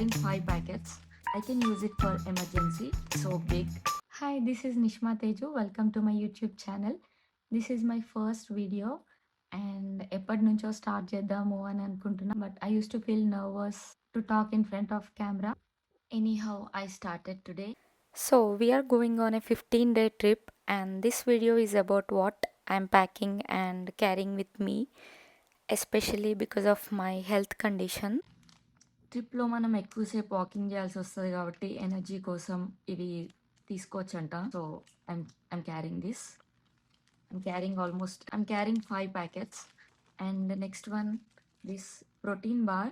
carrying 5 packets. I can use it for emergency. So big. Hi, this is Nishma Teju. Welcome to my YouTube channel. This is my first video and ఎప్పటి నుంచో start చేద్దాము అని అనుకుంటున్నా but I use to feel nervous to talk in front of camera. Anyhow, I started today. So, we are going on a 15-day trip, and this video is about what I'm packing and carrying with me, especially because of my health condition. ట్రిప్లో మనం ఎక్కువసేపు walking చేయాల్సి వస్తుంది కాబట్టి energy కోసం ఇవి తీసుకోవచ్చంట. So I'm carrying this. I'm carrying 5 packets. And the next one, this protein bar.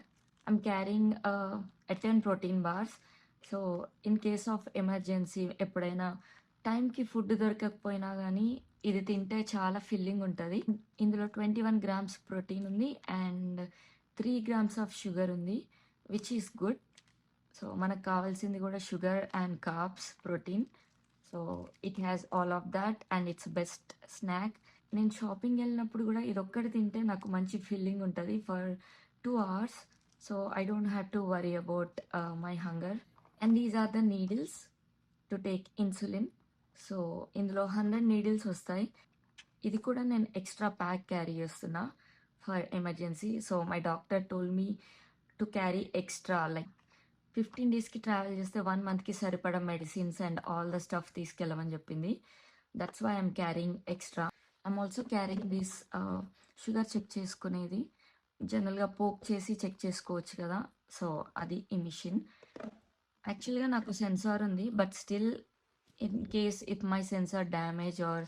I'm carrying a 10 protein bars. So in case of emergency ఎప్పుడైనా టైంకి ఫుడ్ దొరకకపోయినా కానీ ఇది తింటే చాలా ఫిల్లింగ్ ఉంటుంది. ఇందులో 21 grams ప్రోటీన్ ఉంది అండ్ 3 grams ఆఫ్ షుగర్ ఉంది, విచ్ ఈస్ గుడ్. సో మనకు కావాల్సింది కూడా sugar and carbs, protein. So it has all of that and it's best snack. నేను షాపింగ్ వెళ్ళినప్పుడు కూడా ఇది ఒక్కటి తింటే నాకు మంచి ఫీలింగ్ ఉంటుంది for 2 hours. So I don't have to worry about my hunger. And these are the needles to take insulin. So ఇందులో 100 నీడిల్స్ వస్తాయి. ఇది కూడా నేను ఎక్స్ట్రా ప్యాక్ క్యారీ చేస్తున్నా for emergency. So my doctor told me to carry extra, like 15 daysకి travel చేస్తే 1 monthకి సరిపడా medicines and all the stuff తీసుకెళ్ళమని చెప్పింది. That's why I'm carrying extra. I'm also carrying this sugar check చేసుకునేది. జనరల్గా poke చేసి చెక్ చేసుకోవచ్చు కదా, సో అది ఈ మిషన్. యాక్చువల్గా నాకు సెన్సార్ ఉంది, but still in case if my sensor damage or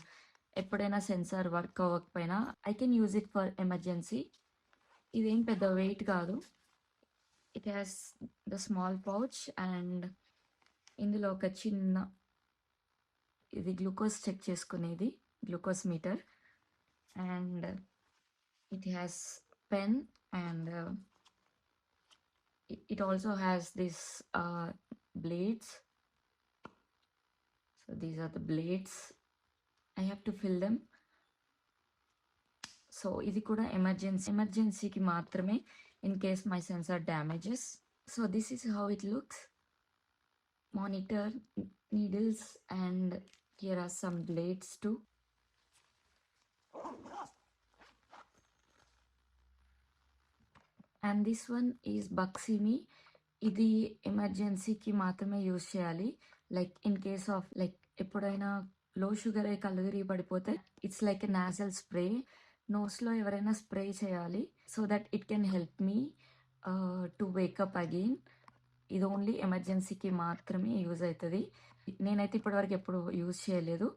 ఎప్పుడైనా సెన్సార్ వర్క్ అవ్వకపోయినా I can use it for emergency. ఇదేం పెద్ద వెయిట్ కాదు. It has the small pouch and ఇందులో ఒక చిన్న ఇది గ్లూకోజ్ చెక్ చేసుకునేది, glucose meter. And it has pen and it also has this blades. So these are the blades. I have to fill them. So ఇది కూడా ఎమర్జెన్సీకి మాత్రమే, in case my sensor damages. So this is how it looks. Monitor, needles and here are some blades too. And this one is Baqsimi. ఇది ఎమర్జెన్సీకి మాత్రమే use చేయాలి. Like in case of like ఎప్పుడైనా low sugar అయి కళ్ళు తిరిగి పడిపోతే it's like a nasal spray. నోస్లో ఎవరైనా స్ప్రే చేయాలి so that it can help me to wake up again. ఇది ఓన్లీ ఎమర్జెన్సీకి మాత్రమే యూజ్ అవుతుంది. నేనైతే ఇప్పటివరకు ఎప్పుడు యూజ్ చేయలేదు,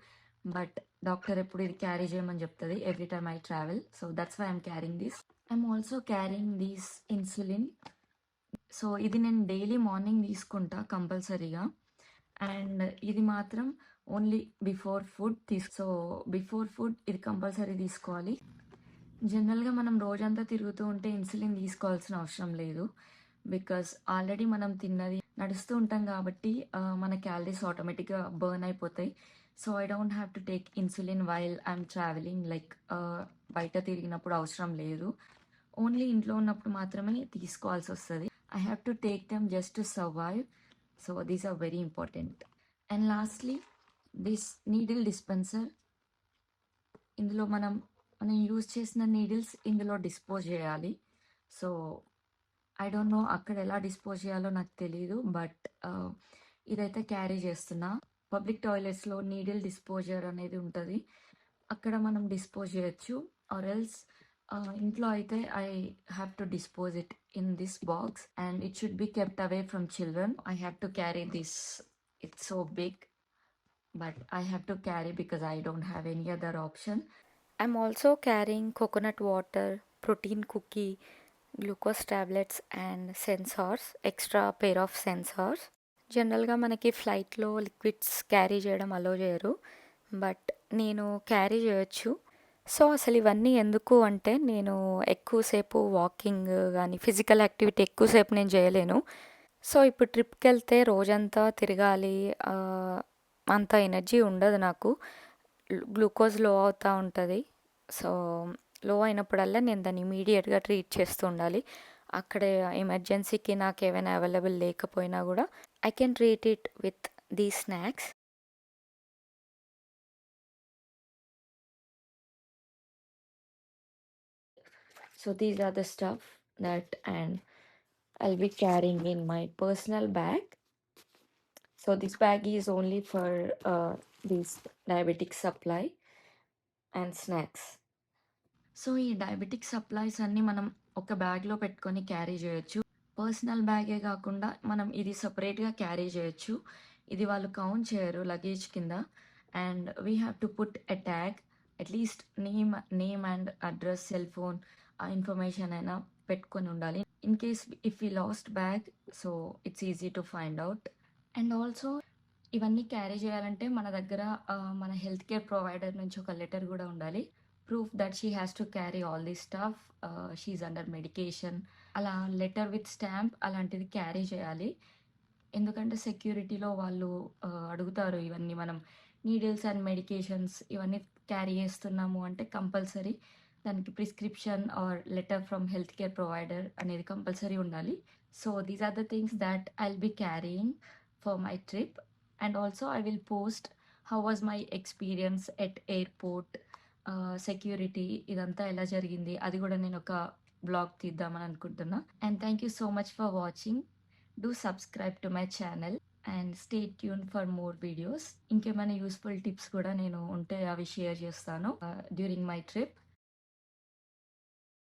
బట్ డాక్టర్ ఎప్పుడు ఇది క్యారీ చేయమని చెప్తుంది every time I travel. So that's why I'm carrying this. I'm also carrying this insulin. So ఇది నేను డైలీ మార్నింగ్ తీసుకుంటా కంపల్సరీగా. అండ్ ఇది మాత్రం only before food so before food ఇది కంపల్సరీ తీసుకోవాలి. జనరల్గా మనం రోజంతా తిరుగుతూ ఉంటే ఇన్సులిన్ తీసుకోవాల్సిన అవసరం లేదు, బికాస్ ఆల్రెడీ మనం తిన్నది నడుస్తూ ఉంటాం కాబట్టి మన క్యాలరీస్ ఆటోమేటిక్గా బర్న్ అయిపోతాయి. So I don't have to take insulin while I'm travelling. Like బయట తిరిగినప్పుడు అవసరం లేదు, ఓన్లీ ఇంట్లో ఉన్నప్పుడు మాత్రమే తీసుకోవాల్సి వస్తుంది. I have to take them just to survive. So these are very important. And lastly this needle dispenser. ఇందులో మనం యూజ్ చేసిన నీడిల్స్ ఇందులో డిస్పోజ్ చేయాలి. సో ఐ డోంట్ నో అక్కడ ఎలా డిస్పోజ్ చేయాలో నాకు తెలియదు, బట్ ఇదైతే క్యారీ చేస్తున్నా. పబ్లిక్ టాయిలెట్స్లో నీడిల్ డిస్పోజర్ అనేది ఉంటుంది, అక్కడ మనం డిస్పోజ్ చేయొచ్చు. ఆర్ ఎల్స్ ఇంట్లో అయితే I have to dispose it in this box and it should be kept away from children. I have to carry this. It's so big, but I have to carry because I don't have any other option. I'm also carrying coconut water, protein cookie, glucose tablets and sensors, extra pair of sensors. జనరల్గా మనకి ఫ్లైట్లో liquids carry చేయడం అలో చేయరు, but నేను carry చేయొచ్చు. So అసలు ఇవన్నీ ఎందుకు అంటే నేను ఎక్కువసేపు వాకింగ్ కానీ ఫిజికల్ యాక్టివిటీ ఎక్కువసేపు నేను చేయలేను. సో ఇప్పుడు ట్రిప్కి వెళ్తే రోజంతా తిరగాలి, అంత ఎనర్జీ ఉండదు నాకు. గ్లూకోజ్ లో అవుతూ ఉంటుంది. సో లో అయినప్పుడల్లా నేను దాన్ని ఇమీడియట్గా ట్రీట్ చేస్తూ ఉండాలి. అక్కడ ఎమర్జెన్సీకి నాకేమైనా అవైలబుల్ లేకపోయినా గూడా I can treat it with these snacks. So these are the stuff that and I'll be carrying in my personal bag. So this bag is only for this diabetic supply and snacks. So ఈ diabetic supplies అన్నీ మనం ఒక బ్యాగ్‌లో పెట్టుకొని carry జేయొచ్చు. Personal బ్యాగే గాకుండా మనం ఇది సెపరేట్‌గా క్యారీ జేయొచ్చు. ఇది వాళ్ళు కౌంట్ చేయరు లగేజ్ కింద. And we have to put a tag at least name and address, cell phone ఆ ఇన్ఫర్మేషన్ అయినా పెట్టుకొని ఉండాలి. In case if we lost bag so it's easy to find out. And also ఇవన్నీ క్యారీ చేయాలంటే మన దగ్గర మన హెల్త్ కేర్ ప్రొవైడర్ నుంచి ఒక లెటర్ గూడా ఉండాలి. Proof that she has to carry all this stuff. She is under medication. అలా లెటర్ విత్ స్టాంప్ అలాంటిది క్యారీ చేయాలి. ఎందుకంటే సెక్యూరిటీలో వాళ్ళు అడుగుతారు ఇవన్నీ మనం నీడిల్స్ అండ్ మెడికేషన్స్ ఇవన్నీ క్యారీ చేస్తున్నాము అంటే కంపల్సరీ దానికి prescription or letter from health care provider అనేది కంపల్సరీ ఉండాలి. So these are the things that I'll be carrying for my trip. And also I will post how was my experience at airport, security ఇదంతా ఎలా జరిగింది అది కూడా నేను ఒక blog తీద్దామని అనుకుంటున్నా. And thank you so much for watching. Do subscribe to my channel and stay tune for more videos. ఇంకేమైనా యూస్ఫుల్ టిప్స్ కూడా నేను ఉంటే అవి షేర్ చేస్తాను డ్యూరింగ్ మై ట్రిప్.